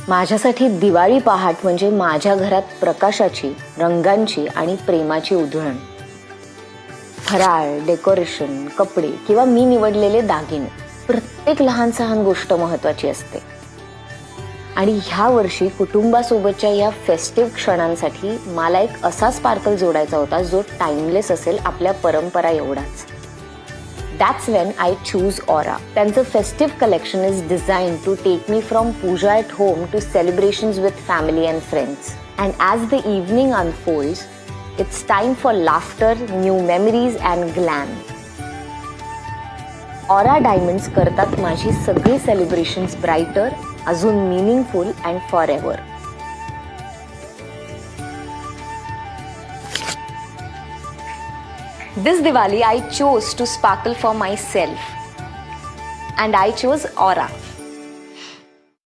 माझ्यासाठी दिवाळी पहाट म्हणजे माझ्या घरात प्रकाशाची, रंगांची आणि प्रेमाची उधळण. फराळ, डेकोरेशन, कपडे किंवा मी निवडलेले दागिने, प्रत्येक लहान सहान गोष्ट महत्वाची असते. आणि ह्या वर्षी कुटुंबासोबतच्या या फेस्टिव्ह क्षणांसाठी मला एक असा स्पार्कल जोडायचा होता जो टाइमलेस असेल आपल्या परंपरा एवढाच. That's when I choose Aura. त्यांचं festive collection is designed to take me from puja at home to celebrations with family and friends. And as the evening unfolds, it's time for laughter, new memories and glam. Aura diamonds करतात माझी सगळी celebrations brighter, अजून meaningful and forever. This Diwali I chose to sparkle for myself and I chose Aura.